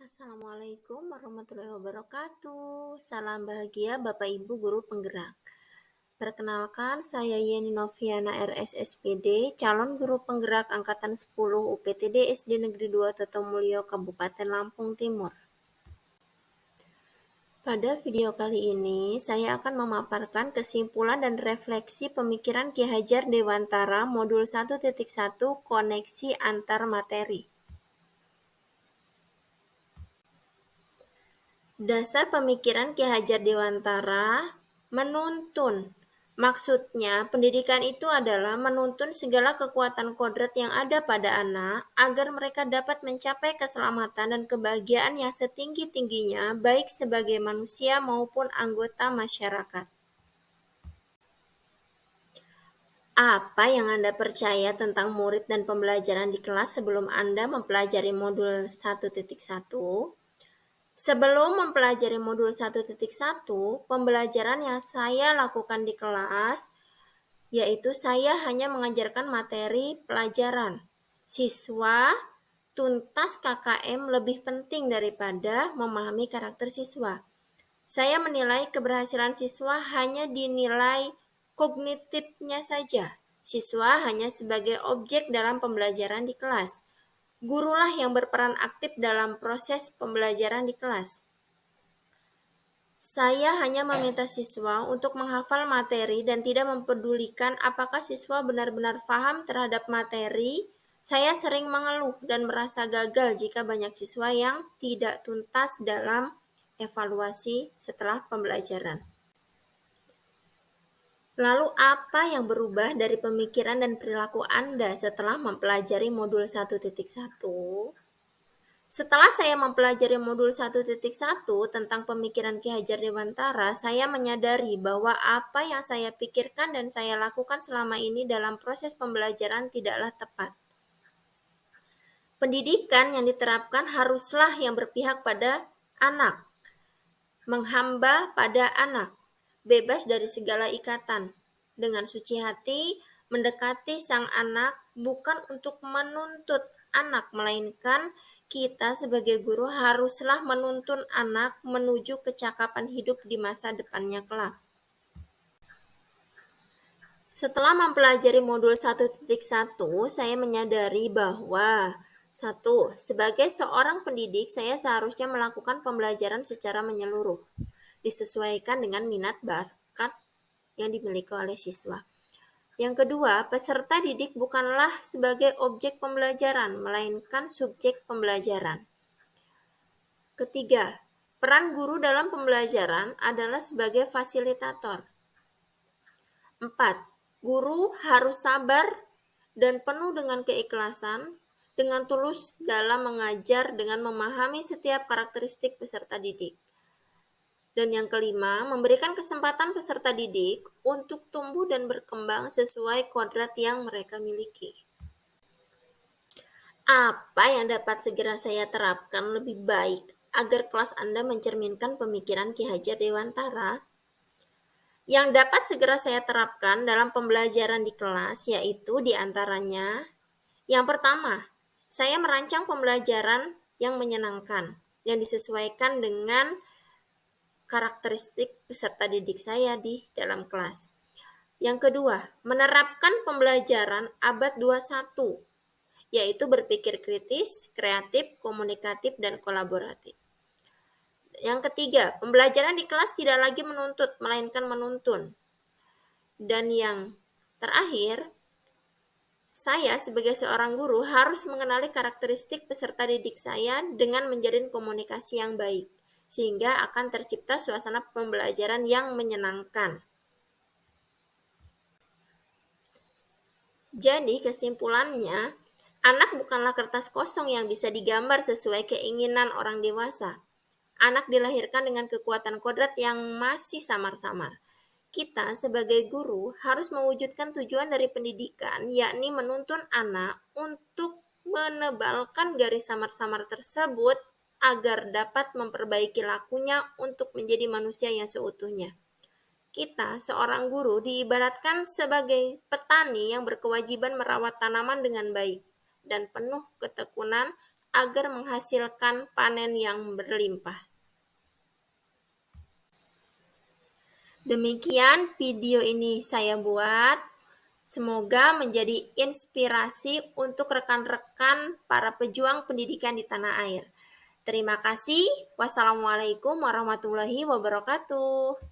Assalamualaikum warahmatullahi wabarakatuh. Salam bahagia Bapak Ibu Guru Penggerak. Perkenalkan, saya Yeni Noviana RSSPD, calon guru penggerak angkatan 10 UPTD SD Negeri 2 Totomulyo, Kabupaten Lampung Timur. Pada video kali ini, saya akan memaparkan kesimpulan dan refleksi pemikiran Ki Hajar Dewantara Modul 1.1 Koneksi Antar Materi. Dasar pemikiran Ki Hajar Dewantara menuntun. Maksudnya, pendidikan itu adalah menuntun segala kekuatan kodrat yang ada pada anak agar mereka dapat mencapai keselamatan dan kebahagiaan yang setinggi-tingginya baik sebagai manusia maupun anggota masyarakat. Apa yang Anda percaya tentang murid dan pembelajaran di kelas sebelum Anda mempelajari modul 1.1? Sebelum mempelajari modul 1.1, pembelajaran yang saya lakukan di kelas, yaitu saya hanya mengajarkan materi pelajaran. Siswa tuntas KKM lebih penting daripada memahami karakter siswa. Saya menilai keberhasilan siswa hanya dinilai kognitifnya saja. Siswa hanya sebagai objek dalam pembelajaran di kelas. Gurulah yang berperan aktif dalam proses pembelajaran di kelas. Saya hanya meminta siswa untuk menghafal materi dan tidak mempedulikan apakah siswa benar-benar paham terhadap materi. Saya sering mengeluh dan merasa gagal jika banyak siswa yang tidak tuntas dalam evaluasi setelah pembelajaran. Lalu apa yang berubah dari pemikiran dan perilaku Anda setelah mempelajari modul 1.1? Setelah saya mempelajari modul 1.1 tentang pemikiran Ki Hajar Dewantara, saya menyadari bahwa apa yang saya pikirkan dan saya lakukan selama ini dalam proses pembelajaran tidaklah tepat. Pendidikan yang diterapkan haruslah yang berpihak pada anak, menghamba pada anak, bebas dari segala ikatan, dengan suci hati mendekati sang anak bukan untuk menuntut anak, melainkan kita sebagai guru haruslah menuntun anak menuju kecakapan hidup di masa depannya kelak. Setelah mempelajari modul 1.1, saya menyadari bahwa 1. Sebagai seorang pendidik, saya seharusnya melakukan pembelajaran secara menyeluruh, disesuaikan dengan minat bakat yang dimiliki oleh siswa. Yang kedua, peserta didik bukanlah sebagai objek pembelajaran, melainkan subjek pembelajaran. Ketiga, peran guru dalam pembelajaran adalah sebagai fasilitator. 4. Guru harus sabar dan penuh dengan keikhlasan, dengan tulus dalam mengajar dengan memahami setiap karakteristik peserta didik. Dan yang kelima, memberikan kesempatan peserta didik untuk tumbuh dan berkembang sesuai kodrat yang mereka miliki. Apa yang dapat segera saya terapkan lebih baik agar kelas Anda mencerminkan pemikiran Ki Hajar Dewantara? Yang dapat segera saya terapkan dalam pembelajaran di kelas yaitu diantaranya, yang pertama, saya merancang pembelajaran yang menyenangkan, yang disesuaikan dengan karakteristik peserta didik saya di dalam kelas. Yang kedua, menerapkan pembelajaran abad 21, yaitu berpikir kritis, kreatif, komunikatif, dan kolaboratif. Yang ketiga, pembelajaran di kelas tidak lagi menuntut, melainkan menuntun. Dan yang terakhir, saya sebagai seorang guru harus mengenali karakteristik peserta didik saya dengan menjalin komunikasi yang baik, sehingga akan tercipta suasana pembelajaran yang menyenangkan. Jadi kesimpulannya, anak bukanlah kertas kosong yang bisa digambar sesuai keinginan orang dewasa. Anak dilahirkan dengan kekuatan kodrat yang masih samar-samar. Kita sebagai guru harus mewujudkan tujuan dari pendidikan, yakni menuntun anak untuk menebalkan garis samar-samar tersebut agar dapat memperbaiki lakunya untuk menjadi manusia yang seutuhnya. Kita, seorang guru, diibaratkan sebagai petani yang berkewajiban merawat tanaman dengan baik dan penuh ketekunan agar menghasilkan panen yang berlimpah. Demikian video ini saya buat. Semoga menjadi inspirasi untuk rekan-rekan para pejuang pendidikan di tanah air. Terima kasih. Wassalamualaikum warahmatullahi wabarakatuh.